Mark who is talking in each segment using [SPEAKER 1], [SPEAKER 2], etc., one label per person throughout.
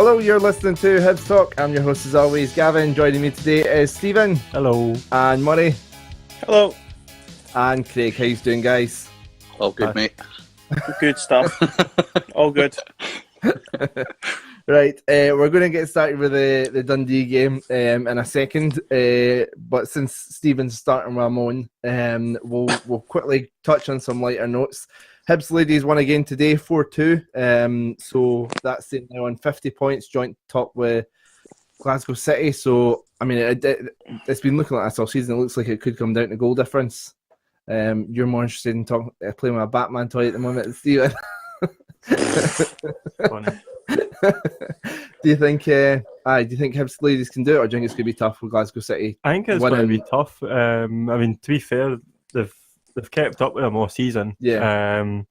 [SPEAKER 1] Hello, you're listening to Hibs Talk. I'm your host as always, Gavin. Joining me today is Steven.
[SPEAKER 2] Hello.
[SPEAKER 1] And Murray.
[SPEAKER 3] Hello.
[SPEAKER 1] And Craig. How you doing, guys?
[SPEAKER 4] All good, mate.
[SPEAKER 3] Good stuff. All good.
[SPEAKER 1] Right, we're going to get started with the Dundee game in a second. But since Steven's starting Ramon, we'll quickly touch on some lighter notes. Hibs ladies won again today, 4-2. So that's it now on 50 points, joint top with Glasgow City. So, I mean, it's been looking like this all season. It looks like it could come down to goal difference. You're more interested in playing with a Batman toy at the moment, Steven.
[SPEAKER 2] Funny.
[SPEAKER 1] Do you think Hibs ladies can do it, or do you think it's going to be tough for Glasgow City?
[SPEAKER 2] I think it's going to be tough. I mean, to be fair, they've kept up with them all season.
[SPEAKER 1] Yeah.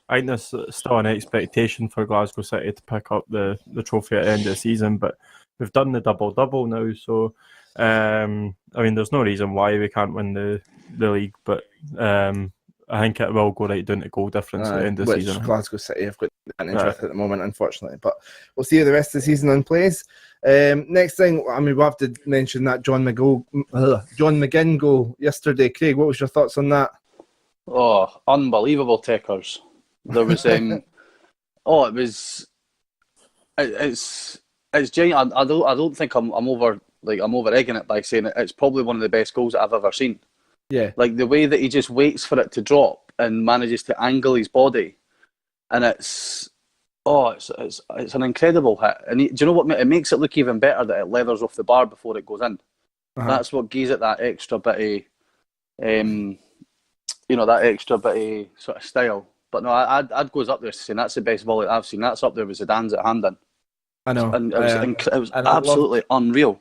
[SPEAKER 2] I think there's still an expectation for Glasgow City to pick up the trophy at the end of the season, but we've done the double now, so I mean, there's no reason why we can't win the league, but I think it will go right down to goal difference at the end of the season.
[SPEAKER 1] Glasgow City have got an interest at the moment, unfortunately, but we'll see how the rest of the season unplays. Next thing, I mean, we'll have to mention that John McGinn goal yesterday. Craig, what was your thoughts on that?
[SPEAKER 4] Oh, unbelievable takers. There was it's genuine. I don't think I'm over egging it by saying it's probably one of the best goals that I've ever seen.
[SPEAKER 1] Yeah,
[SPEAKER 4] like the way that he just waits for it to drop and manages to angle his body, and it's an incredible hit. And do you know what? It makes it look even better that it leathers off the bar before it goes in. Uh-huh. That's what gives it that extra bit of, that extra bit of sort of style. But no, I'd go up there saying that's the best volley I've seen. That's up there with Zidane's at Handon.
[SPEAKER 1] I know,
[SPEAKER 4] and it was absolutely unreal.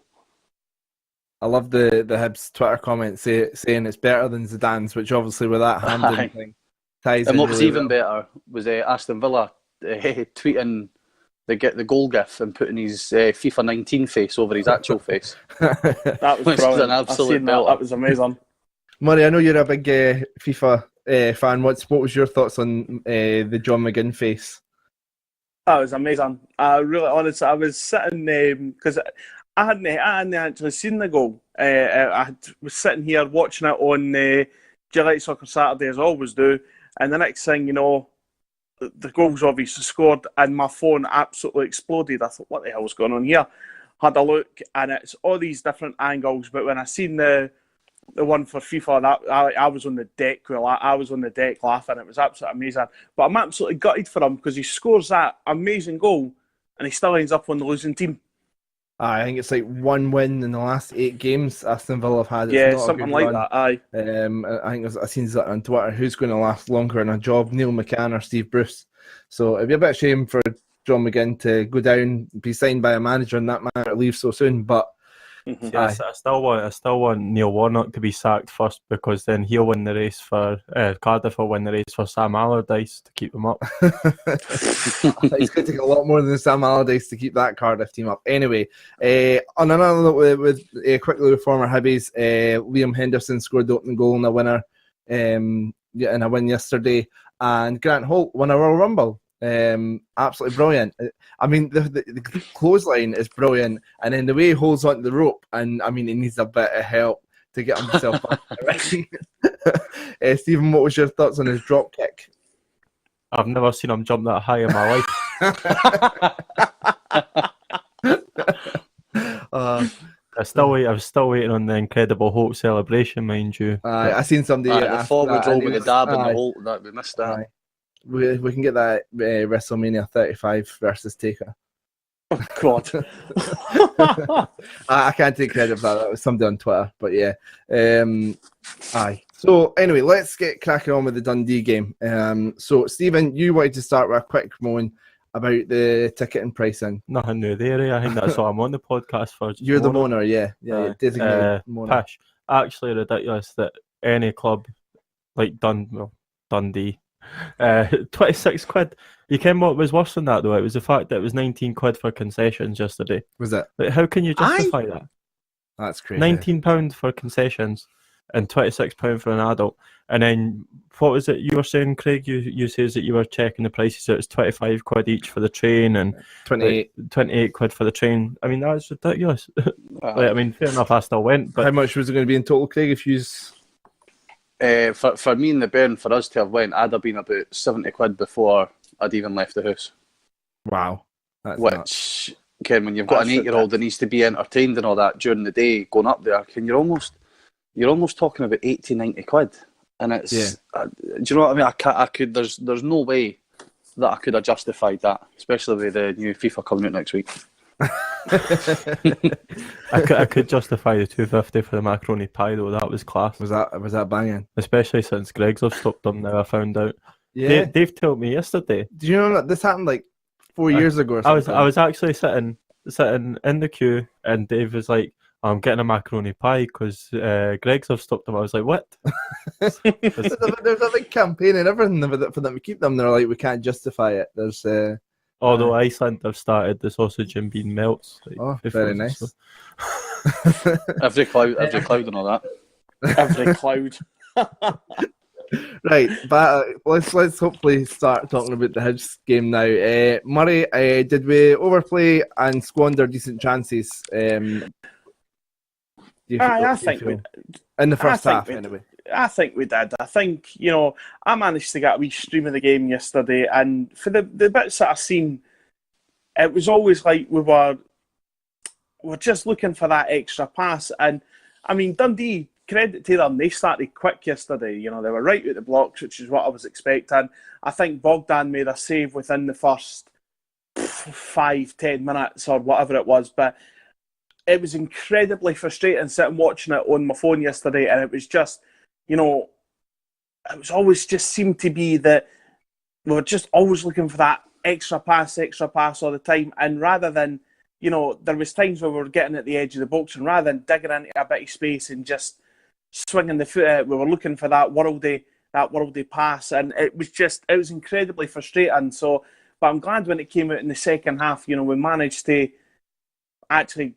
[SPEAKER 1] I love the Hibs Twitter comment saying it's better than Zidane's, which obviously with that Hamden thing ties in.
[SPEAKER 4] And what was
[SPEAKER 1] really
[SPEAKER 4] even better was Aston Villa tweeting the goal gif and putting his FIFA 19 face over his actual face.
[SPEAKER 3] That was brilliant.
[SPEAKER 4] An absolute belter.
[SPEAKER 3] That was amazing.
[SPEAKER 1] Murray, I know you're a big FIFA fan. What was your thoughts on the John McGinn face?
[SPEAKER 3] That was amazing. I was sitting because I hadn't actually seen the goal. I was sitting here watching it on July Soccer Saturday, as I always do. And the next thing you know, the goal's obviously scored, and my phone absolutely exploded. I thought, what the hell's going on here? Had a look, and it's all these different angles. But when I seen the one for FIFA, that I was on the deck. I was on the deck laughing. It was absolutely amazing. But I'm absolutely gutted for him because he scores that amazing goal, and he still ends up on the losing team.
[SPEAKER 1] I think it's like one win in the last 8 games Aston Villa have had.
[SPEAKER 3] It's not something like that. Aye.
[SPEAKER 1] I think I've seen that on Twitter. Who's going to last longer in a job, Neil McCann or Steve Bruce? So it'd be a bit of a shame for John McGinn to go down, be signed by a manager, and that manager leave so soon. But
[SPEAKER 2] I still want Neil Warnock to be sacked first, because then he'll win the race for Cardiff will win the race for Sam Allardyce to keep them up.
[SPEAKER 1] It's going to take a lot more than Sam Allardyce to keep that Cardiff team up. Anyway, on another note, quickly with former Hibbies, Liam Henderson scored the opening goal in a winner in a win yesterday, and Grant Holt won a Royal Rumble. Absolutely brilliant. I mean, the clothesline is brilliant, and then the way he holds onto the rope, and I mean, he needs a bit of help to get himself up. Stephen, what was your thoughts on his drop kick?
[SPEAKER 2] I've never seen him jump that high in my life. I'm still waiting on the Incredible Hulk celebration, mind you.
[SPEAKER 1] I seen somebody
[SPEAKER 4] the forward roll with the dab and the Hulk. That we missed that.
[SPEAKER 1] We can get that WrestleMania 35 versus Taker.
[SPEAKER 3] Oh, God.
[SPEAKER 1] I can't take credit for that. That was somebody on Twitter. But yeah. Aye. So anyway, let's get cracking on with the Dundee game. So Stephen, you wanted to start with a quick moan about the ticket and pricing.
[SPEAKER 2] Nothing new there. I think that's what I'm on the podcast for.
[SPEAKER 1] You're the moaner, yeah. Designated moaner.
[SPEAKER 2] Pish. Actually ridiculous that any club like Dundee 26 quid. You came what was worse than that though? It was the fact that it was 19 quid for concessions yesterday.
[SPEAKER 1] Was it?
[SPEAKER 2] Like, how can you justify that?
[SPEAKER 1] That's crazy.
[SPEAKER 2] £19 for concessions. and £26 for an adult. And then what was it you were saying, Craig? You says that you were checking the prices. So it's £25 each for the train and
[SPEAKER 1] 28.
[SPEAKER 2] like, £28 for the train. I mean, that's ridiculous. Like, I mean, fair enough, I still went. But
[SPEAKER 1] how much was it going to be in total, Craig? If you
[SPEAKER 4] for me and the Bairn, for us to have went, I'd have been about £70 before I'd even left the house.
[SPEAKER 1] wow, that's
[SPEAKER 4] Which,
[SPEAKER 1] nuts.
[SPEAKER 4] Ken, when you've got
[SPEAKER 3] That's
[SPEAKER 4] an 8-year-old that needs to be entertained and all that during the day, going up there, you're almost talking about 80, 90 quid. And it's, do you know what I mean? I could. There's no way that I could have justified that, especially with the new FIFA coming out next week.
[SPEAKER 2] I could justify the £2.50 for the macaroni pie though. That was class.
[SPEAKER 1] Was that banging?
[SPEAKER 2] Especially since Greg's have stopped them now. I found out.
[SPEAKER 1] Yeah.
[SPEAKER 2] Dave told me yesterday.
[SPEAKER 1] Do you know that this happened like 4 years ago? Or something?
[SPEAKER 2] I was actually sitting in the queue, and Dave was like, "I'm getting a macaroni pie because Greg's have stopped them." I was like, "What?"
[SPEAKER 1] There's a big campaign and everything for them to keep them. They're like, we can't justify it. There's
[SPEAKER 2] Although Iceland have started the sausage and bean melts. Like,
[SPEAKER 1] very nice.
[SPEAKER 2] So.
[SPEAKER 4] Every cloud and all that.
[SPEAKER 3] Every cloud.
[SPEAKER 1] Right, but let's hopefully start talking about the Hibs game now. Murray, did we overplay and squander decent chances?
[SPEAKER 3] I think we
[SPEAKER 1] in the first half, anyway.
[SPEAKER 3] I think we did. I think, I managed to get a wee stream of the game yesterday, and for the bits that I've seen, it was always like we're just looking for that extra pass. And I mean, Dundee, credit to them, they started quick yesterday. They were right out the blocks, which is what I was expecting. I think Bogdan made a save within the first 5-10 minutes or whatever it was, but it was incredibly frustrating sitting watching it on my phone yesterday, and it was just, it was always just seemed to be that we were just always looking for that extra pass all the time. And rather than, there was times where we were getting at the edge of the box, and rather than digging into a bit of space and just swinging the foot out, we were looking for that worldy pass, and it was incredibly frustrating. So, but I'm glad when it came out in the second half, we managed to actually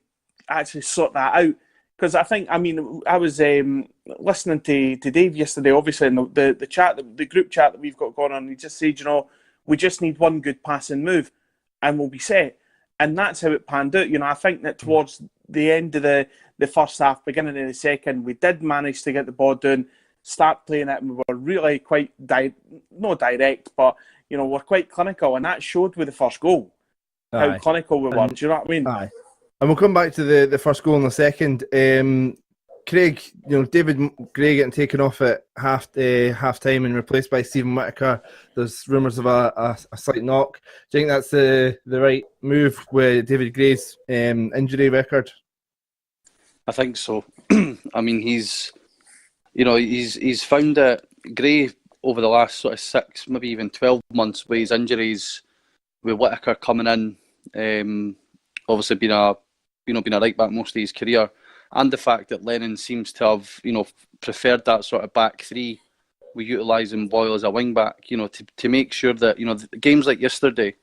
[SPEAKER 3] sort that out. Because I was listening to Dave yesterday, obviously, in the chat, the group chat that we've got going on. He just said, we just need one good passing move, and we'll be set. And that's how it panned out. I think that towards the end of the first half, beginning of the second, we did manage to get the ball down, start playing it, and we were really quite not direct, but we're quite clinical, and that showed with the first goal. How clinical we were. Do you know what I mean?
[SPEAKER 1] Aye. And we'll come back to the first goal in a second. Craig, David Gray getting taken off at half time and replaced by Stephen Whittaker. There's rumours of a slight knock. Do you think that's the right move with David Gray's injury record?
[SPEAKER 4] I think so. I mean, he's found that Gray over the last sort of 6, maybe even 12 months with his injuries, with Whittaker coming in, obviously being a right back most of his career, and the fact that Lennon seems to have preferred that sort of back three with utilising Boyle as a wing back, to make sure that games like yesterday,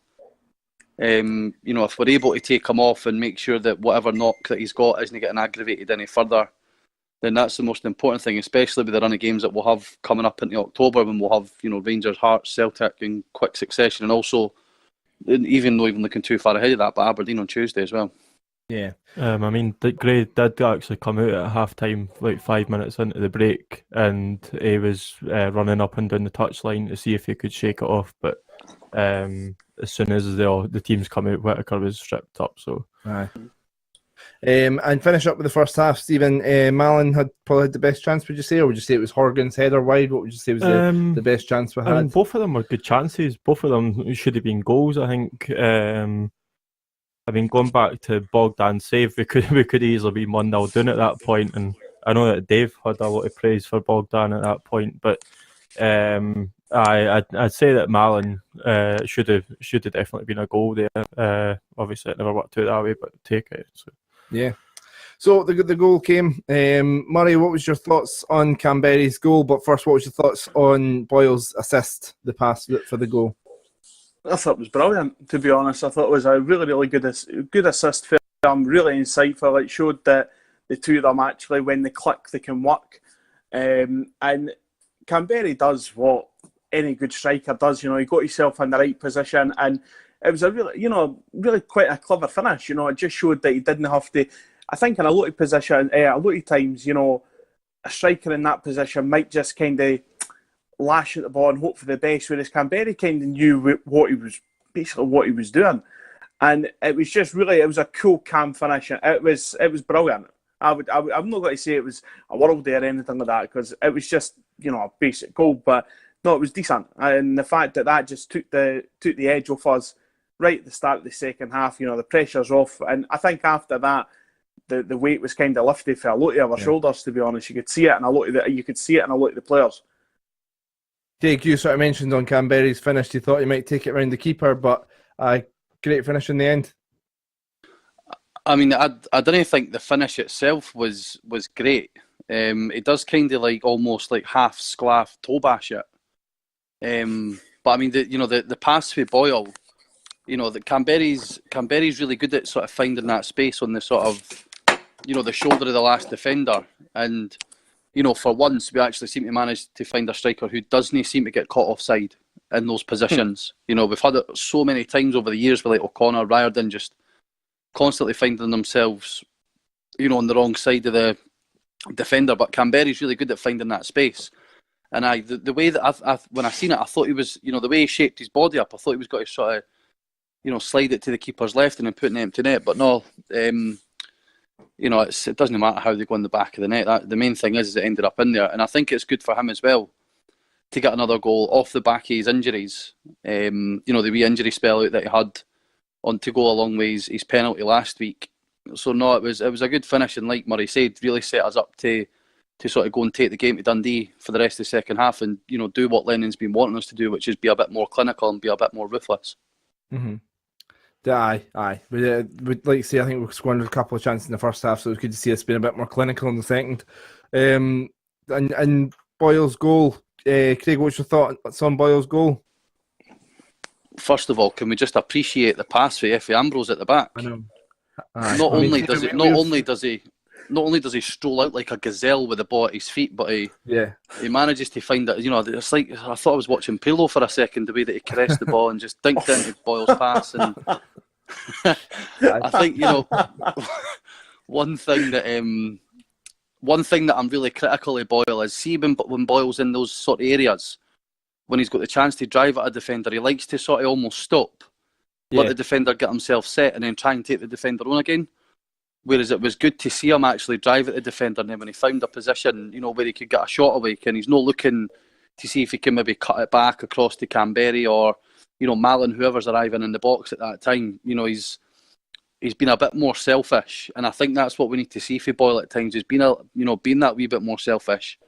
[SPEAKER 4] if we're able to take him off and make sure that whatever knock that he's got isn't getting aggravated any further, then that's the most important thing, especially with the run of games that we'll have coming up into October, when we'll have Rangers, Hearts, Celtic in quick succession, and also, even though even looking too far ahead of that, but Aberdeen on Tuesday as well.
[SPEAKER 1] Yeah.
[SPEAKER 2] I mean, Gray did actually come out at half time, like 5 minutes into the break, and he was running up and down the touchline to see if he could shake it off. But as soon as the teams come out, Whittaker was stripped up. So,
[SPEAKER 1] aye. And finish up with the first half, Stephen. Malin probably had the best chance, would you say? Or would you say it was Horgan's header wide? What would you say was the best chance we had?
[SPEAKER 2] I mean, both of them were good chances. Both of them should have been goals, I think. I mean, going back to Bogdan's save, we could easily be 1-0 down at that point, and I know that Dave had a lot of praise for Bogdan at that point, but I'd say that Malin should have definitely been a goal there. Obviously, it never worked out that way, but take it. So.
[SPEAKER 1] Yeah. So the goal came. Murray, what was your thoughts on Canberra's goal? But first, what was your thoughts on Boyle's assist, the pass for the goal?
[SPEAKER 3] I thought it was brilliant, to be honest. I thought it was a really, really good assist for him, really insightful. It showed that the two of them actually, when they click, they can work. And Canberra does what any good striker does. He got himself in the right position, and it was a really quite a clever finish. It just showed that he didn't have to. I think in a lot of position, a lot of times, a striker in that position might just kind of lash at the ball and hope for the best, whereas Canberra kind of knew what he was doing, and it was just really, it was a cool, calm finish. It was brilliant. I'm not going to say it was a worldie or anything like that, because it was just a basic goal, but no, it was decent, and the fact that just took the edge off us right at the start of the second half. The pressure's off, and I think after that the weight was kind of lifted for a lot of our shoulders. To be honest, you could see it in a lot of the players.
[SPEAKER 1] Jake, you sort of mentioned on Canberra's finish, you thought he might take it around the keeper, but great finish in the end.
[SPEAKER 4] I mean, I don't think the finish itself was great. It does kind of almost half sclaff toe bash it. But I mean, the pass with Boyle, the Canberra's really good at sort of finding that space on the sort of, the shoulder of the last defender. And, for once, we actually seem to manage to find a striker who doesn't seem to get caught offside in those positions. We've had it so many times over the years with O'Connor, Riordan just constantly finding themselves, on the wrong side of the defender. But Canberra's really good at finding that space. And the way that when I seen it, I thought he was, the way he shaped his body up, I thought he was going to sort of, slide it to the keeper's left and then put an empty net. But no, it doesn't matter how they go in the back of the net. The main thing is it ended up in there. And I think it's good for him as well to get another goal off the back of his injuries. The wee injury spell out that he had to go along with his penalty last week. So no, it was a good finish, and like Murray said, really set us up to sort of go and take the game to Dundee for the rest of the second half, and do what Lennon's been wanting us to do, which is be a bit more clinical and be a bit more ruthless.
[SPEAKER 1] Mm-hmm. Aye. We'd like to say, I think we squandered a couple of chances in the first half, so it's good to see us being a bit more clinical in the second. And Boyle's goal, Craig, what's your thoughts on Boyle's goal? First
[SPEAKER 4] of all, can we just appreciate the pass for Efe Ambrose at the back?
[SPEAKER 1] I know.
[SPEAKER 4] Not only does he stroll out like a gazelle with the ball at his feet, but he manages to find that. It's like I thought I was watching Pillow for a second, the way that he caressed the ball and just dinked into Boyle's pass. And I think one thing that I'm really critical of Boyle is, see when Boyle's in those sort of areas, when he's got the chance to drive at a defender, he likes to sort of almost stop, let the defender get himself set, and then try and take the defender on again. Whereas it was good to see him actually drive at the defender, and then when he found a position, where he could get a shot away, and he's not looking to see if he can maybe cut it back across to Canberra or, Malin, whoever's arriving in the box at that time. He's been a bit more selfish, and I think that's what we need to see for Boyle at times. He's been being that wee bit more selfish.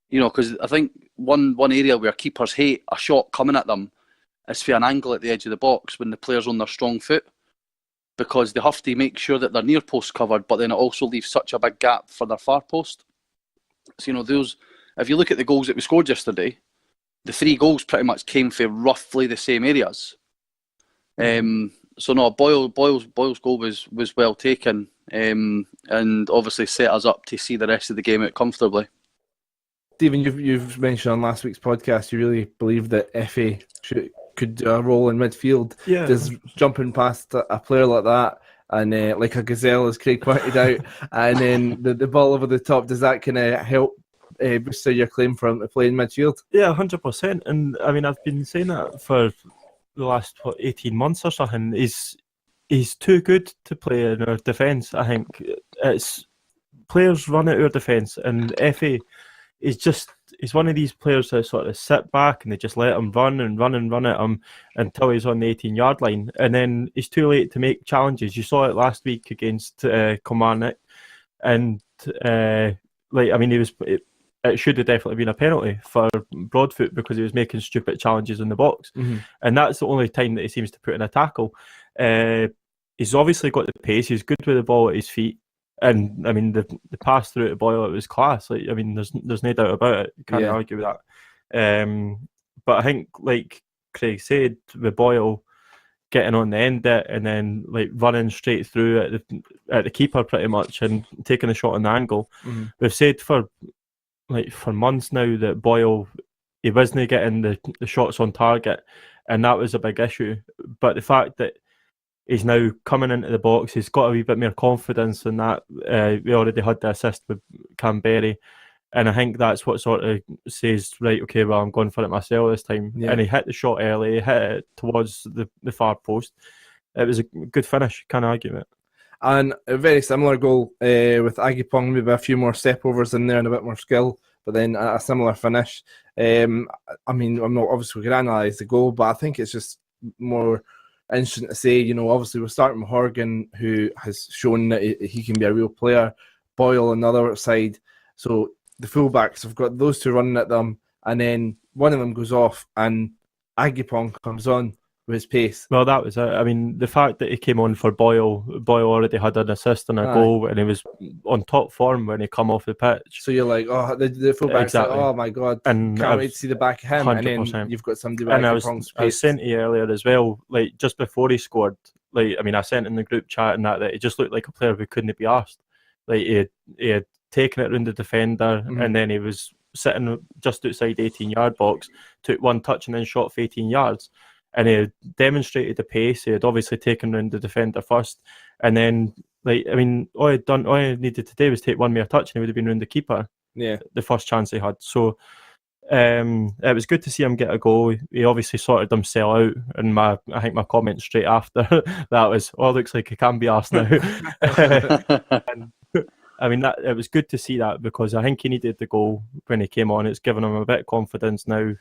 [SPEAKER 4] Because I think one area where keepers hate a shot coming at them is for an angle at the edge of the box when the player's on their strong foot, because they have to make sure that their near post's covered, but then it also leaves such a big gap for their far post. So, if you look at the goals that we scored yesterday, the 3 goals pretty much came from roughly the same areas. So no, Boyle's goal was well taken, and obviously set us up to see the rest of the game out comfortably.
[SPEAKER 1] Steven, you've mentioned on last week's podcast you really believe that Efe could do a role in midfield.
[SPEAKER 2] Yeah.
[SPEAKER 1] Just jumping past a player like that and like a gazelle, as Craig pointed out, and then the ball over the top, does that kind of help boost your claim for him to play in midfield?
[SPEAKER 2] Yeah, 100%. And I mean, I've been saying that for the last 18 months or something. He's too good to play in our defence. I think it's players run at our defence, and Efe he's one of these players that sort of sit back and they just let him run at him until he's on the 18-yard line, and then he's too late to make challenges. You saw it last week against Kilmarnock, and it should have definitely been a penalty for Broadfoot because he was making stupid challenges in the box, and that's the only time that he seems to put in a tackle. He's obviously got the pace. He's good with the ball at his feet. And I mean, the pass through to Boyle, it was class. There's no doubt about it. You can't argue with that. But I think, like Craig said, with Boyle getting on the end of it and then running straight through at the keeper pretty much and taking a shot on the angle. We've said for like for months now that Boyle, he wasn't getting the shots on target, and that was a big issue. But the fact that he's now coming into the box, he's got a wee bit more confidence in that. We already had the assist with Canberra, and I think that's what sort of says, right, okay, well, I'm going for it myself this time.
[SPEAKER 1] Yeah.
[SPEAKER 2] And he hit the shot early, he hit it towards the far post. It was a good finish, can't argue it.
[SPEAKER 1] And a very similar goal with Agipong, maybe a few more step overs in there and a bit more skill, but then a similar finish. I mean, I'm not obviously we can analyse the goal, but I think it's just more interesting to say, obviously we're starting with Horgan, who has shown that he can be a real player. Boyle on the other side. So the fullbacks have got those two running at them, and then one of them goes off, and Agipong comes on with his pace.
[SPEAKER 2] Well, that was it. I mean, the fact that he came on for Boyle already had an assist and a goal, and he was on top form when he come off the pitch.
[SPEAKER 1] So you're like, oh, the fullback's
[SPEAKER 2] exactly.
[SPEAKER 1] like, oh my God,
[SPEAKER 2] and
[SPEAKER 1] can't wait to see the back of him. 100%. And then you've got somebody with Agipong's pace.
[SPEAKER 2] I was saying to you earlier as well, like just before he scored, like, I mean, I sent in the group chat and that he just looked like a player who couldn't be asked. Like he had taken it round the defender, and then he was sitting just outside 18-yard box, took one touch and then shot for 18 yards. And he demonstrated the pace. He had obviously taken round the defender first, and then, like, I mean, all he needed to do was take one more touch, and he would have been round the keeper.
[SPEAKER 1] Yeah,
[SPEAKER 2] the first chance he had. So it was good to see him get a goal. He obviously sorted himself out, and I think my comment straight after that was, "Oh, looks like he can be arsed now." And, I mean, it was good to see that, because I think he needed the goal when he came on. It's given him a bit of confidence now.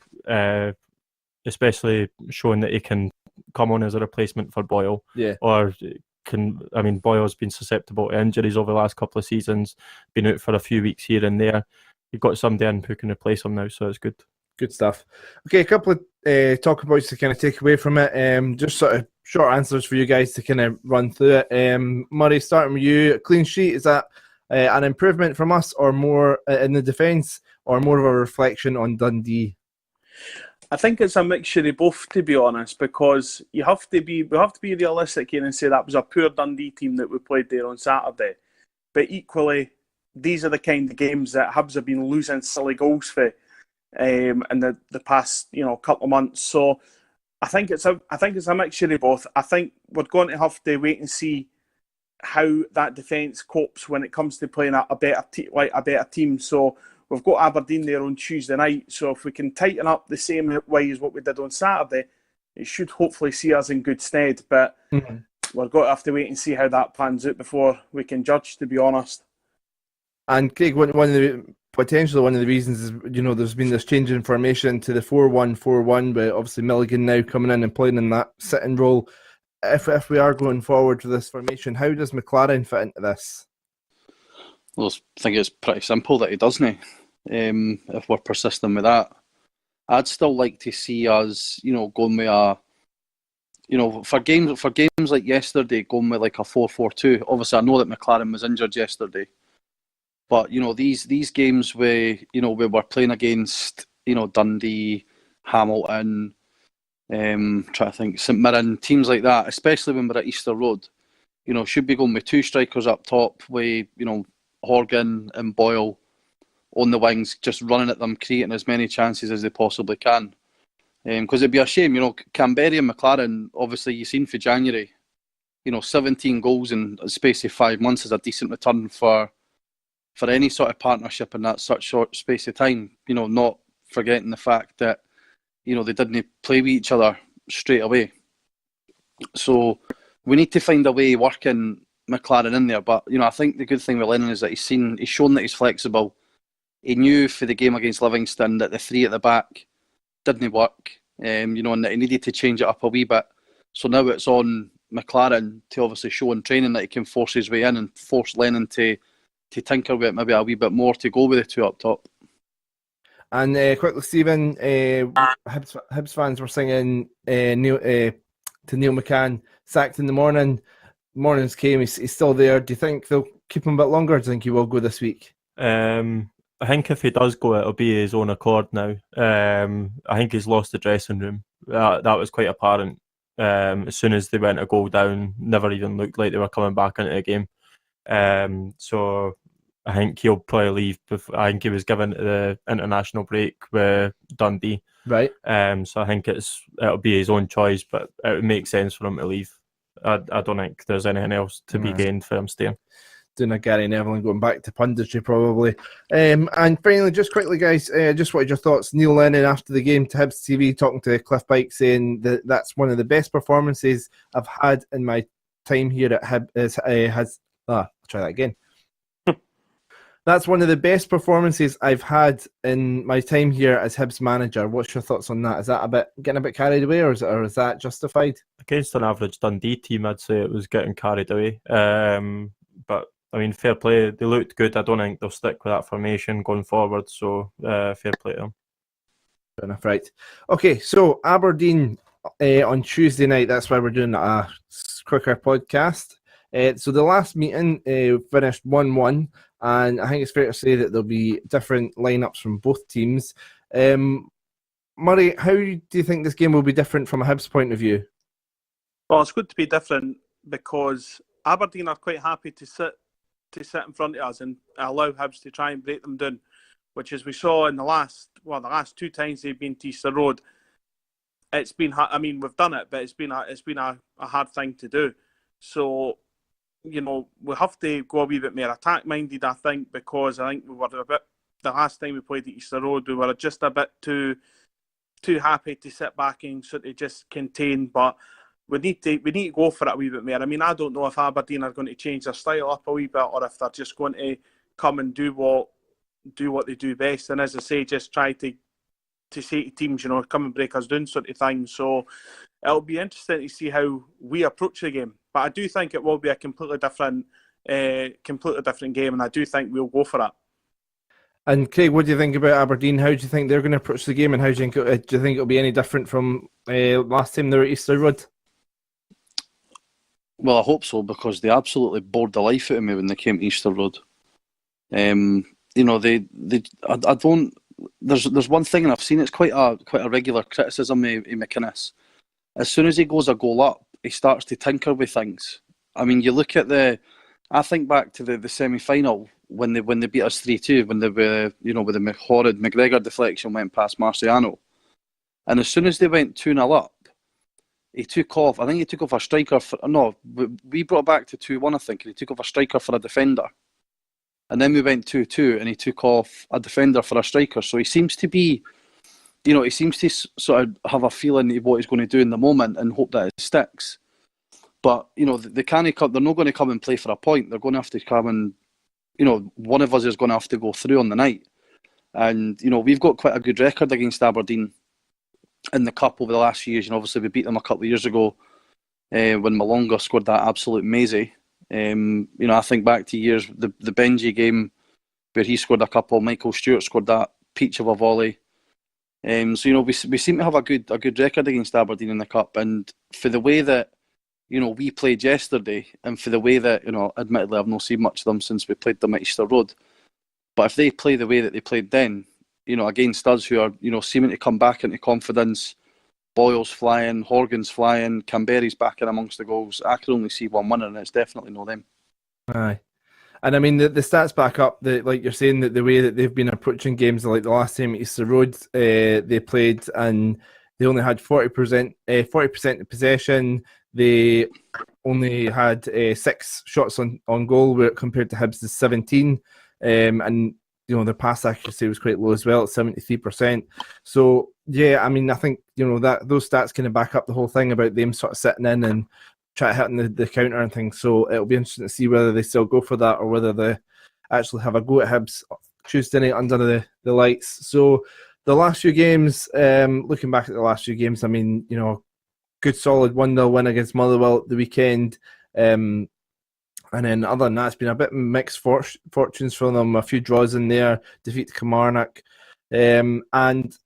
[SPEAKER 2] Especially showing that he can come on as a replacement for Boyle.
[SPEAKER 1] Yeah.
[SPEAKER 2] Boyle's been susceptible to injuries over the last couple of seasons, been out for a few weeks here and there. You've got somebody in who can replace him now, so it's good.
[SPEAKER 1] Good stuff. Okay, a couple of talking points to kind of take away from it. Just sort of short answers for you guys to kind of run through it. Murray, starting with you, a clean sheet, is that an improvement from us, or more in the defence, or more of a reflection on Dundee?
[SPEAKER 3] I think it's a mixture of both, to be honest, because we have to be realistic here and say that was a poor Dundee team that we played there on Saturday. But equally, these are the kind of games that Hibs have been losing silly goals for in the past couple of months. So I think it's a mixture of both. I think we're going to have to wait and see how that defence copes when it comes to playing a better team. So we've got Aberdeen there on Tuesday night, so if we can tighten up the same way as what we did on Saturday, it should hopefully see us in good stead. But we're going to have to wait and see how that pans out before we can judge, to be honest.
[SPEAKER 1] And Craig, one of the reasons is, there's been this change in formation to the 4-1-4-1, but obviously Milligan now coming in and playing in that sitting role. If we are going forward with this formation, how does McLaren fit into this?
[SPEAKER 4] Well, I think it's pretty simple that he doesn't. If we're persistent with that, I'd still like to see us, going with a, for games like yesterday, going with like a 4-4-2. Obviously, I know that McLaren was injured yesterday, but these games where we were playing against Dundee, Hamilton, trying to think, St Mirren, teams like that, especially when we're at Easter Road, should be going with two strikers up top with Horgan and Boyle on the wings, just running at them, creating as many chances as they possibly can. Because it'd be a shame, Canberra and McLaren, obviously you've seen for January, 17 goals in a space of 5 months is a decent return for any sort of partnership in that such short space of time. Not forgetting the fact that, they didn't play with each other straight away. So we need to find a way working McLaren in there, but I think the good thing with Lennon is that he's shown that he's flexible. He knew for the game against Livingston that the three at the back didn't work, and that he needed to change it up a wee bit. So now it's on McLaren to obviously show in training that he can force his way in and force Lennon to tinker with it maybe a wee bit more to go with the two up top.
[SPEAKER 1] And quickly, Steven, Hibs fans were singing to Neil McCann, sacked in the morning. Mornings came, he's still there. Do you think they'll keep him a bit longer, or do you think he will go this week?
[SPEAKER 2] I think if he does go, it'll be his own accord now. I think he's lost the dressing room. That was quite apparent. As soon as they went a goal down, never even looked like they were coming back into the game. So I think he'll probably leave. I think he was given the international break with Dundee.
[SPEAKER 1] Right.
[SPEAKER 2] So I think it'll be his own choice, but it would make sense for him to leave. I don't think there's anything else to be gained for him staying.
[SPEAKER 1] Doing a Gary Neville and going back to punditry probably. And finally, just quickly, guys, just wanted your thoughts. Neil Lennon after the game to Hibs TV talking to Cliff Pike saying that that's one of the best performances I've had in my time here at Hibs. I'll try that again. That's one of the best performances I've had in my time here as Hibs manager. What's your thoughts on that? Is that getting a bit carried away, or is that justified?
[SPEAKER 2] Against an average Dundee team, I'd say it was getting carried away. But I mean, fair play. They looked good. I don't think they'll stick with that formation going forward. So fair play to them.
[SPEAKER 1] Fair enough, right? Okay, so Aberdeen on Tuesday night. That's why we're doing a quicker podcast. So the last meeting finished 1-1. And I think it's fair to say that there'll be different lineups from both teams. Murray, how do you think this game will be different from a Hibs point of view?
[SPEAKER 3] Well, it's good to be different because Aberdeen are quite happy to sit in front of us and allow Hibs to try and break them down, which as we saw in the last 2 times they've been to Easter Road. It's been, I mean, we've done it, but it's been a hard thing to do. So, you know, we have to go a wee bit more attack-minded, I think, because I think we were the last time we played at Easter Road, we were just a bit too happy to sit back and sort of just contain, but we need to go for it a wee bit more. I mean, I don't know if Aberdeen are going to change their style up a wee bit or if they're just going to come and do what they do best, and as I say, just try to say to teams, you know, come and break us down sort of thing. So it'll be interesting to see how we approach the game. But I do think it will be a completely different game, and I do think we'll go for it.
[SPEAKER 1] And Craig, what do you think about Aberdeen? How do you think they're going to approach the game, and how do you think it'll be any different from last time they were at Easter Road?
[SPEAKER 4] Well, I hope so, because they absolutely bored the life out of me when they came to Easter Road. You know, I don't. There's one thing, and I've seen it's quite a regular criticism of McInnes. As soon as he goes a goal up, he starts to tinker with things. I mean, you look at I think back to the semi-final when they beat us 3-2, when they were, you know, with the horrid McGregor deflection went past Marciano. And as soon as they went 2-0 up, he took off a striker we brought it back to 2-1, I think, and he took off a striker for a defender. And then we went 2-2 and he took off a defender for a striker. So he seems to be, you know, he seems to sort of have a feeling of what he's going to do in the moment and hope that it sticks. But, you know, they're not going to come and play for a point. They're going to have to come and, you know, one of us is going to have to go through on the night. And, you know, we've got quite a good record against Aberdeen in the Cup over the last few years. You know, obviously we beat them a couple of years ago when Malonga scored that absolute Maisie. You know, I think back to years, the Benji game where he scored a couple, Michael Stewart scored that peach of a volley. So, you know, we seem to have a good record against Aberdeen in the Cup, and for the way that, you know, we played yesterday, and for the way that, you know, admittedly I've not seen much of them since we played them at Easter Road, but if they play the way that they played then, you know, against us who are, you know, seeming to come back into confidence, Boyle's flying, Horgan's flying, Canberry's back in amongst the goals, I can only see one winner, and it's definitely not them.
[SPEAKER 1] Aye. And I mean, the stats back up, like you're saying, that the way that they've been approaching games, like the last time at Easter Road, they played and they only had 40% of possession. They only had 6 shots on goal, where compared to Hibs' 17. And, you know, their pass accuracy was quite low as well at 73%. So, yeah, I mean, I think, you know, that those stats kind of back up the whole thing about them sort of sitting in and try to hit the counter and things. So it'll be interesting to see whether they still go for that or whether they actually have a go at Hibs Tuesday night under the lights. So the last few games, looking back at the last few games, I mean, you know, good solid 1-0 win against Motherwell at the weekend. And then other than that, it's been a bit mixed fortunes for them. A few draws in there, defeat to Kilmarnock. And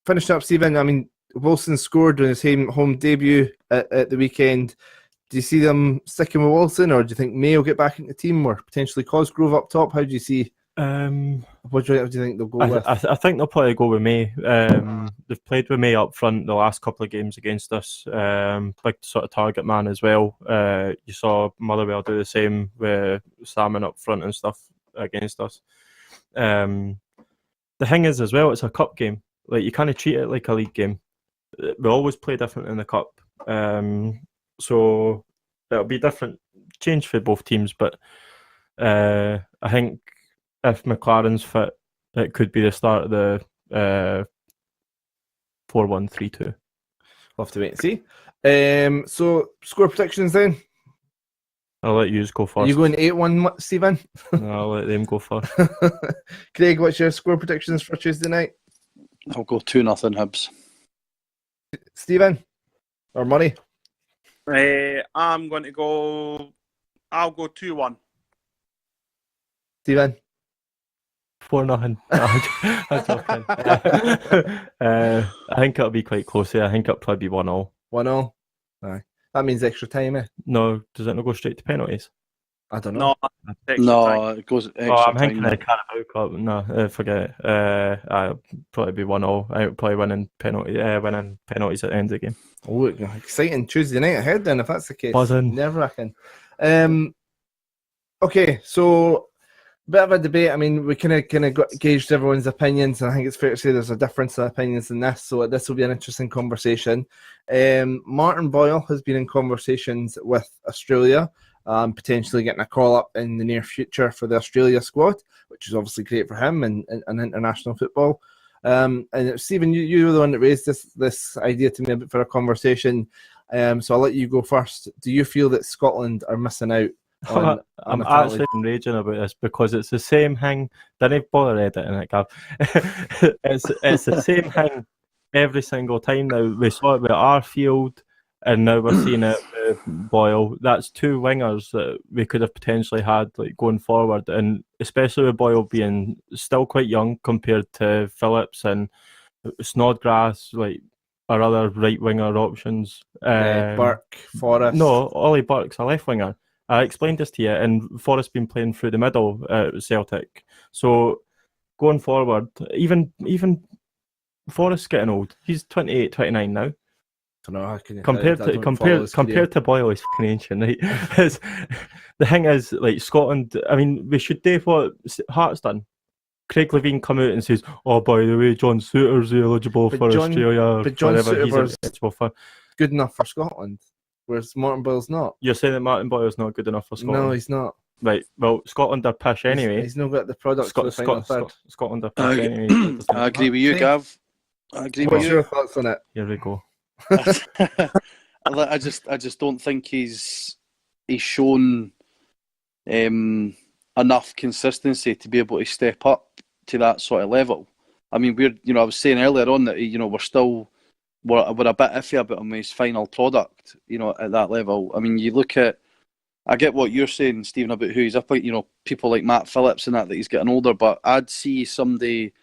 [SPEAKER 1] finishing up, Steven, I mean, Wilson scored in his home debut at the weekend. Do you see them sticking with Wilson, or do you think May will get back into the team, or potentially Cosgrove up top? How do you see? What do you think they'll go with?
[SPEAKER 2] I think they'll probably go with May. They've played with May up front the last couple of games against us. Big sort of target man as well. You saw Motherwell do the same with Salmon up front and stuff. against us. The thing is as well, it's a cup game. Like, you kind of treat it like a league game. We always play different in the cup, so it'll be different change for both teams. But I think if McLaren's fit, it could be the start of the 4-1-3-2.
[SPEAKER 1] We'll have to wait and see. So score predictions then.
[SPEAKER 2] I'll let you go first.
[SPEAKER 1] Are you going 8-1, Stephen?
[SPEAKER 2] No, I'll let them go first.
[SPEAKER 1] Craig, what's your score predictions for Tuesday night?
[SPEAKER 4] I'll go 2-0 Hibs.
[SPEAKER 1] Stephen? Or Murray?
[SPEAKER 3] I'm going to go... I'll go 2-1.
[SPEAKER 1] Stephen?
[SPEAKER 2] 4-0. I think it'll be quite close here. I think it'll probably be 1-0.
[SPEAKER 1] 1-0? Aye. That means extra time, eh?
[SPEAKER 2] No, does it not go straight to penalties?
[SPEAKER 1] I don't know.
[SPEAKER 3] No,
[SPEAKER 4] It goes extra
[SPEAKER 2] I'm
[SPEAKER 4] time.
[SPEAKER 2] thinking of the Carabao Cup. No, forget it. I'll probably be 1-0. I'll probably winning penalties at the end of the game.
[SPEAKER 1] Oh, exciting Tuesday night ahead then, if that's the case.
[SPEAKER 2] Buzzing.
[SPEAKER 1] Nerve-wracking. Okay, so bit of a debate. I mean, we kind of gauged everyone's opinions, and I think it's fair to say there's a difference in opinions in this, so this will be an interesting conversation. Martin Boyle has been in conversations with Australia, potentially getting a call-up in the near future for the Australia squad, which is obviously great for him and international football. And Stephen, you were the one that raised this idea to me for a conversation, so I'll let you go first. Do you feel that Scotland are missing out?
[SPEAKER 2] I'm actually raging about this because it's the same thing. Didn't bother editing it, Gav. It's the same thing every single time now. We saw it with Arfield, and now we're seeing it with Boyle. That's two wingers that we could have potentially had like going forward, and especially with Boyle being still quite young compared to Phillips and Snodgrass, like our other right winger options.
[SPEAKER 1] Burke, Forrest.
[SPEAKER 2] No, Ollie Burke's a left winger. I explained this to you, and Forrest's been playing through the middle at Celtic. So going forward, even Forrest's getting old. He's 28, 29 now. Compared to Boyle, he's fucking ancient, right? The thing is, like, Scotland, I mean, we should do what Hearts done. Craig Levein come out and says, "Oh, by the way, John Souttar's eligible for Australia."
[SPEAKER 1] But John Souttar's
[SPEAKER 2] eligible for
[SPEAKER 1] good enough for Scotland, whereas Martin Boyle's not.
[SPEAKER 2] You're saying that Martin Boyle's not good enough for Scotland?
[SPEAKER 1] No, he's not.
[SPEAKER 2] Right, well, Scotland are pish anyway.
[SPEAKER 1] He's not got the product for the final third.
[SPEAKER 2] Scotland are pish anyway.
[SPEAKER 4] I agree with you, Gav. I agree with
[SPEAKER 1] What's
[SPEAKER 4] you.
[SPEAKER 1] your thoughts on it?
[SPEAKER 2] Here we go.
[SPEAKER 4] I just don't think he's shown enough consistency to be able to step up to that sort of level. I mean, I was saying earlier on that we're a bit iffy about him, his final product, at that level. I mean, you look at, I get what you're saying, Stephen, about who he's up at, people like Matt Phillips and that he's getting older, but I'd see somebody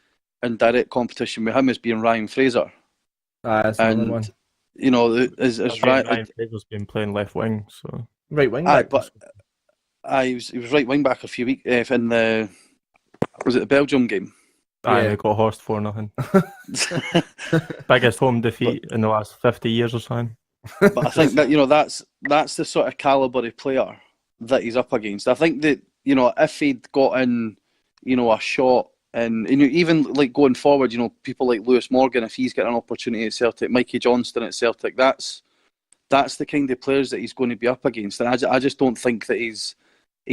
[SPEAKER 4] in direct competition with him as being Ryan Fraser.
[SPEAKER 1] That's another one.
[SPEAKER 2] Ryan Fraser's been playing left wing, so
[SPEAKER 1] right wing back.
[SPEAKER 4] He was right wing back a few weeks in the Belgium game.
[SPEAKER 2] They got horsed 4-0. Biggest home defeat in the last 50 years or something.
[SPEAKER 4] But I think that that's the sort of calibre of player that he's up against. I think that if he'd got in a shot, and even like going forward, people like Lewis Morgan, if he's getting an opportunity at Celtic, Mikey Johnston at Celtic, that's the kind of players that he's going to be up against. And I just don't think that he's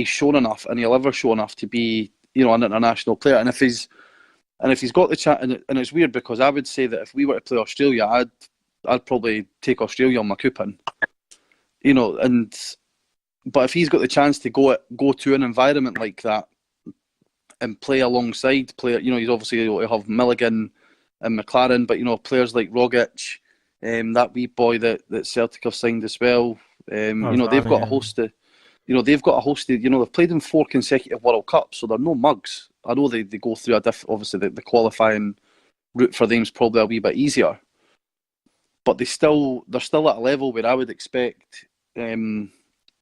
[SPEAKER 4] shown enough, and he'll ever show enough to be an international player. And if he's got the chance, and it's weird because I would say that if we were to play Australia, I'd probably take Australia on my coupon. But if he's got the chance to go to an environment like that and play alongside he's obviously able to have Milligan and McLaren, but players like Rogic, that wee boy that Celtic have signed as well. They've got a host of, they've played in 4 consecutive World Cups, so they're no mugs. I know they go through obviously the qualifying route for them is probably a wee bit easier, but they're still at a level where I would expect,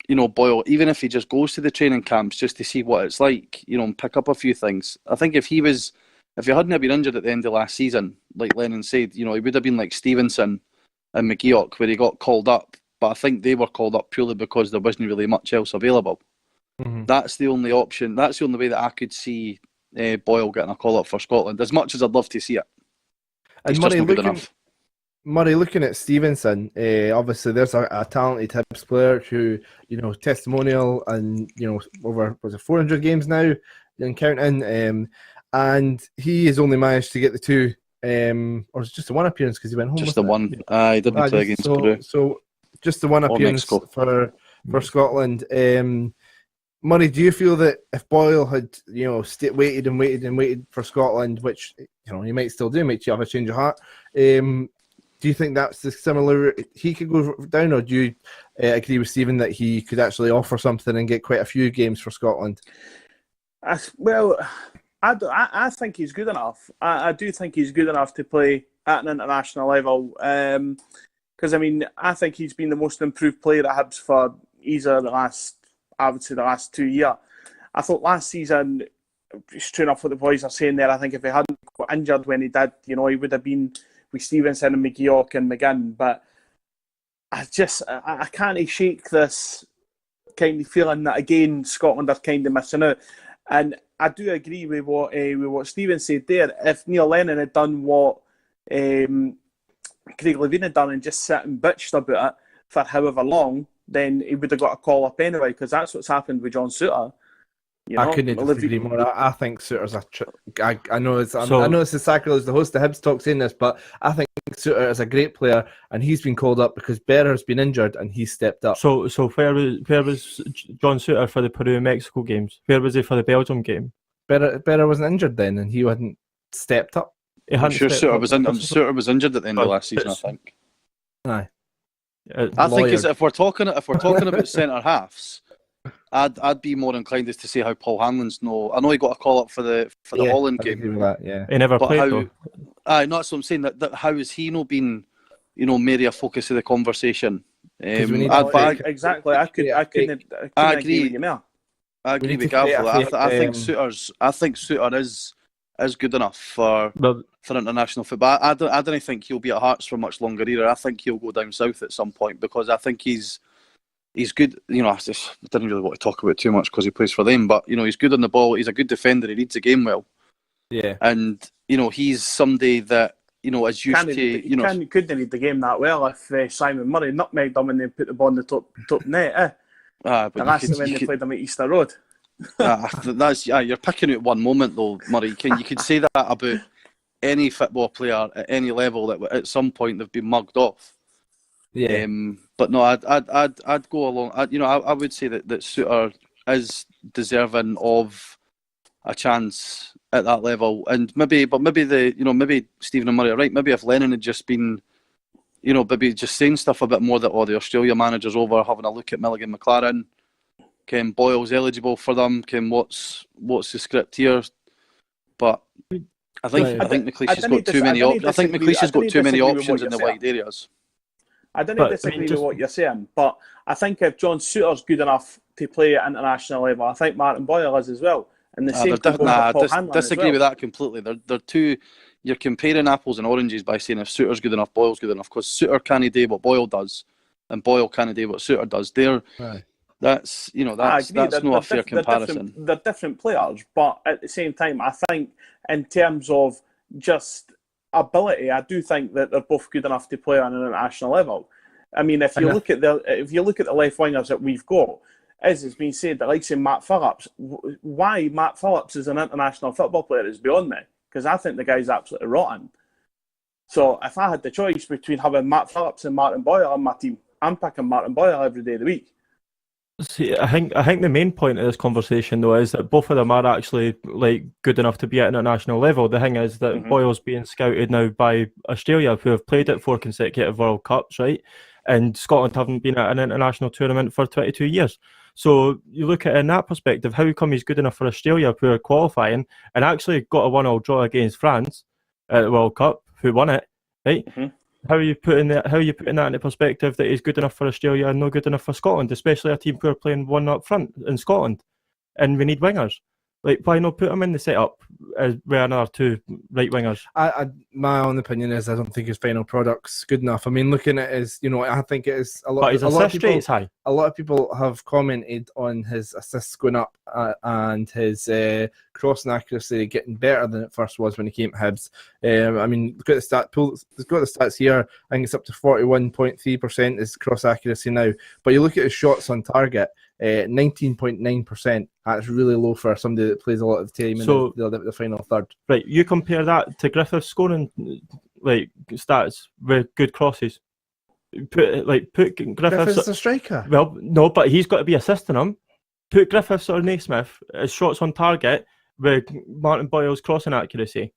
[SPEAKER 4] Boyle, even if he just goes to the training camps just to see what it's like, and pick up a few things. I think if he hadn't been injured at the end of last season, like Lennon said, he would have been like Stevenson and McGeoch, where he got called up. But I think they were called up purely because there wasn't really much else available. That's the only option. That's the only way that I could see Boyle getting a call up for Scotland. As much as I'd love to see it, he's just not good enough.
[SPEAKER 1] Murray, looking at Stevenson, obviously there's a talented Hibs player who, testimonial and, over, 400 games now and counting, and he has only managed to get the two, or it's just the one appearance because he went home.
[SPEAKER 4] Just the one. He didn't play against Peru.
[SPEAKER 1] So just the one appearance for Scotland. Murray, do you feel that if Boyle had, waited for Scotland, which, he might still do, makes you have a change of heart, do you think that's the similar? He could go down, or do you agree with Steven that he could actually offer something and get quite a few games for Scotland?
[SPEAKER 3] I think he's good enough. I do think he's good enough to play at an international level. Because I think he's been the most improved player at Hibs for either the last 2 years. I thought last season, it's true enough what the boys are saying there. I think if he hadn't got injured when he did, he would have been with Stevenson and McGeoch and McGinn, but I can't shake this kind of feeling that again Scotland are kind of missing out. And I do agree with what Steven said there. If Neil Lennon had done what Craig Levein had done and just sat and bitched about it for however long, then he would have got a call up anyway, because that's what's happened with John Souttar.
[SPEAKER 1] I couldn't disagree more. I think Souttar's I know it's a sacrilege, the host of Hibs Talk saying this, but I think Souttar is a great player, and he's been called up because Berra's been injured and he's stepped up.
[SPEAKER 2] So where was John Souttar for the Peru and Mexico games? Where was he for the Belgium game?
[SPEAKER 1] Berra wasn't injured then, and he hadn't stepped up.
[SPEAKER 4] I'm sure Souttar was injured at the end of last season, I think.
[SPEAKER 1] Aye.
[SPEAKER 4] I think if we're talking about centre halves, I'd be more inclined as to say how Paul Hanlon's no. I know he got a call up for the Holland game.
[SPEAKER 2] He never played though.
[SPEAKER 4] That's what I'm saying. That how has he not been, maybe a focus of the conversation?
[SPEAKER 3] Exactly. I couldn't agree with you more.
[SPEAKER 4] I agree with Gav. I think Souttar is good enough for international football. I don't think he'll be at Hearts for much longer either. I think he'll go down south at some point, because I think he's good. I didn't really want to talk about it too much because he plays for them, but he's good on the ball. He's a good defender. He reads the game well.
[SPEAKER 1] Yeah,
[SPEAKER 4] and he's somebody that is used to.
[SPEAKER 3] Couldn't read the game that well if Simon Murray nutmegged him and then put the ball in the top net.
[SPEAKER 4] But
[SPEAKER 3] that's when they played them at Easter Road.
[SPEAKER 4] You're picking out one moment though, Murray. You could say that about any football player at any level, that at some point they've been mugged off.
[SPEAKER 1] Yeah.
[SPEAKER 4] But no, I'd go along. I would say that Souttar is deserving of a chance at that level, and maybe Stephen and Murray are right. Maybe if Lennon had just been, maybe just saying stuff a bit more that the Australia manager's over, having a look at Milligan McLaren. Ken Boyle's eligible for them. Ken, what's the script here? But I think McLeish's got too many. I think McLeish's got too many options in the wide areas.
[SPEAKER 3] I don't disagree with what you're saying, but I think if John Souttar's good enough to play at international level, I think Martin Boyle is as well. And the same
[SPEAKER 4] disagree with that completely. They're two. You're comparing apples and oranges by saying if Souttar's good enough, Boyle's good enough, because Souttar can't do what Boyle does, and Boyle can't do what Souttar does. That's not a fair comparison.
[SPEAKER 3] They're different players, but at the same time, I think in terms of just ability, I do think that they're both good enough to play on an international level. If you look at the left wingers that we've got, as has been said, that likes Matt Phillips. Why Matt Phillips is an international football player is beyond me, because I think the guy's absolutely rotten. So if I had the choice between having Matt Phillips and Martin Boyle on my team, I'm picking Martin Boyle every day of the week.
[SPEAKER 2] See, I think the main point of this conversation though is that both of them are actually good enough to be at international level. The thing is that Boyle's being scouted now by Australia, who have played at 4 consecutive World Cups, right? And Scotland haven't been at an international tournament for 22 years. So you look at it in that perspective, how come he's good enough for Australia, who are qualifying and actually got a 1-1 draw against France at the World Cup, who won it, right? How are you putting that into perspective that he's good enough for Australia and not good enough for Scotland, especially a team who are playing one up front in Scotland, and we need wingers? Why not put him in the setup with another two right wingers.
[SPEAKER 1] My own opinion is I don't think his final product's good enough. I mean, looking at his, I think it is a lot.
[SPEAKER 2] But his assist rate's high.
[SPEAKER 1] A lot of people have commented on his assists going up and his crossing accuracy getting better than it first was when he came to Hibs. I mean, look at the stat pool. It's got the stats here. I think it's up to 41.3% is cross accuracy now. But you look at his shots on target. 19.9%. That's really low for somebody that plays a lot of the time in the final third.
[SPEAKER 2] Right, you compare that to Griffith's scoring stats with good crosses. Put
[SPEAKER 1] Griffith's a striker.
[SPEAKER 2] Well, no, but he's got to be assisting him. Put Griffiths or Naismith as shots on target with Martin Boyle's crossing accuracy.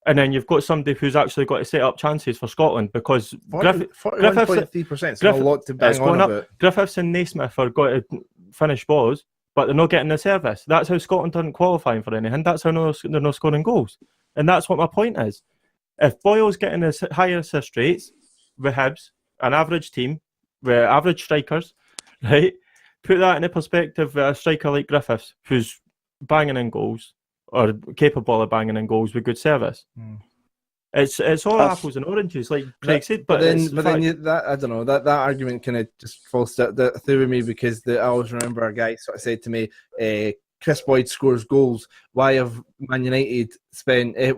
[SPEAKER 2] And then you've got somebody who's actually got to set up chances for Scotland because
[SPEAKER 1] 41.3% is a lot to bang on about.
[SPEAKER 2] Griffiths and Naismith are going to finish balls, but they're not getting the service. That's how Scotland aren't qualifying for anything. That's how they're not scoring goals. And that's what my point is. If Boyle's getting higher assist rates with Hibs, an average team with average strikers, right? Put that in a perspective with a striker like Griffiths, who's banging in goals, or capable of banging in goals with good service. It's all apples and oranges, like Craig said. But then
[SPEAKER 1] I don't know, that argument kind of just falls through with me because I always remember a guy sort of said to me, Chris Boyd scores goals. Why have Man United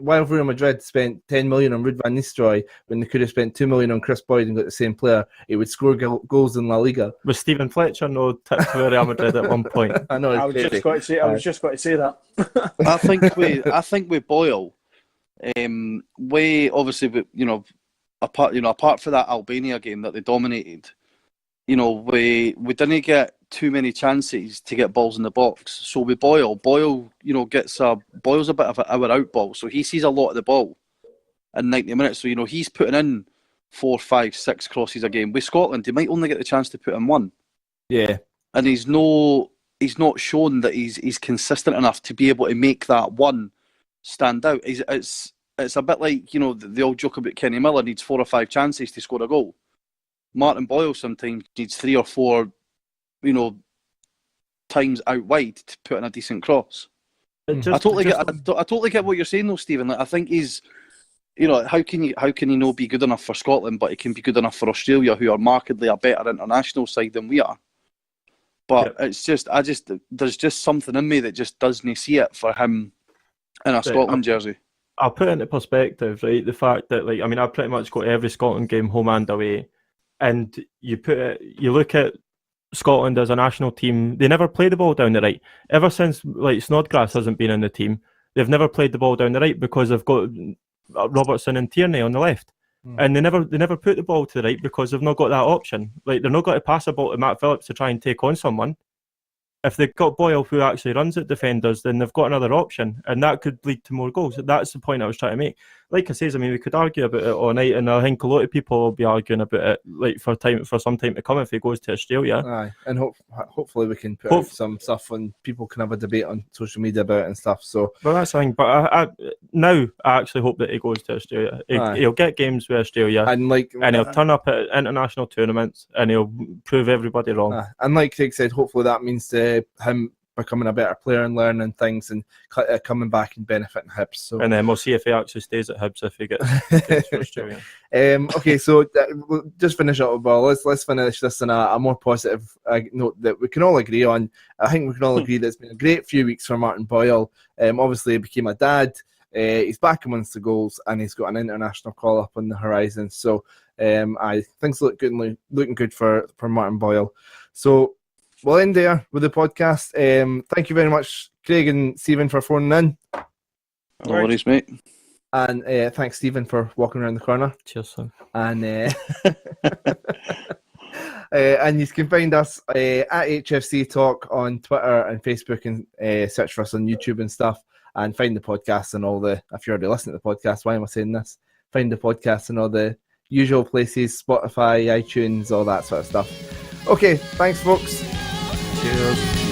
[SPEAKER 1] why have Real Madrid spent 10 million on Ruud van Nistelrooy when they could have spent 2 million on Chris Boyd and got the same player? He would score goals in La Liga.
[SPEAKER 2] Was Stephen Fletcher no tipped to Real Madrid at one point?
[SPEAKER 1] I know.
[SPEAKER 3] I was just going to say that.
[SPEAKER 4] I think with Boyle, we obviously, apart from that Albania game that they dominated, we didn't get too many chances to get balls in the box. So with Boyle, Boyle's a bit of an hour out ball, so he sees a lot of the ball in 90 minutes. So he's putting in 4, 5, 6 crosses a game. With Scotland, he might only get the chance to put in one.
[SPEAKER 1] Yeah,
[SPEAKER 4] and he's not shown that he's consistent enough to be able to make that one stand out. It's a bit like the old joke about Kenny Miller needs 4 or 5 chances to score a goal. Martin Boyle sometimes needs 3 or 4, times out wide to put in a decent cross. I totally get what you're saying though, Stephen. Like, I think he's, how can he not be good enough for Scotland, but he can be good enough for Australia, who are markedly a better international side than we are. But it's just, there's just something in me that just doesn't see it for him in a Scotland jersey.
[SPEAKER 2] I'll put it into perspective, right? The fact that, I pretty much got every Scotland game home and away, and you look at Scotland as a national team, they never play the ball down the right. Ever since Snodgrass hasn't been in the team, they've never played the ball down the right because they've got Robertson and Tierney on the left. And they never put the ball to the right because they've not got that option. They're not going to pass a ball to Matt Phillips to try and take on someone. If they've got Boyle who actually runs at defenders, then they've got another option, and that could lead to more goals. That's the point I was trying to make. Like I says, we could argue about it all night, and I think a lot of people will be arguing about it for some time to come if he goes to Australia.
[SPEAKER 1] Aye, and hopefully we can put out some stuff and people can have a debate on social media about it and stuff. So,
[SPEAKER 2] well, that's the thing. But I actually hope that he goes to Australia. He'll get games with Australia, and he'll turn up at international tournaments, and he'll prove everybody wrong.
[SPEAKER 1] And like Craig said, hopefully that means him becoming a better player and learning things and coming back and benefiting Hibs. So.
[SPEAKER 2] And then we'll see if he actually stays at Hibs if he gets to Australia.
[SPEAKER 1] Okay, so we'll just finish up with Boyle. Let's finish this on a more positive note that we can all agree on. I think we can all agree that it's been a great few weeks for Martin Boyle. Obviously, he became a dad. He's back amongst the goals, and he's got an international call up on the horizon. So things looking good for Martin Boyle. So we'll end there with the podcast. Thank you very much, Craig and Steven, for phoning in.
[SPEAKER 4] No worries, mate.
[SPEAKER 1] And thanks, Steven, for walking around the corner.
[SPEAKER 2] Cheers, son.
[SPEAKER 1] And and you can find us at HFC Talk on Twitter and Facebook, and search for us on YouTube and stuff, and find the podcast and all the, if you're already listening to the podcast, why am I saying this? Find the podcast and all the usual places, Spotify, iTunes, all that sort of stuff. Okay, thanks, folks.
[SPEAKER 2] Cheers.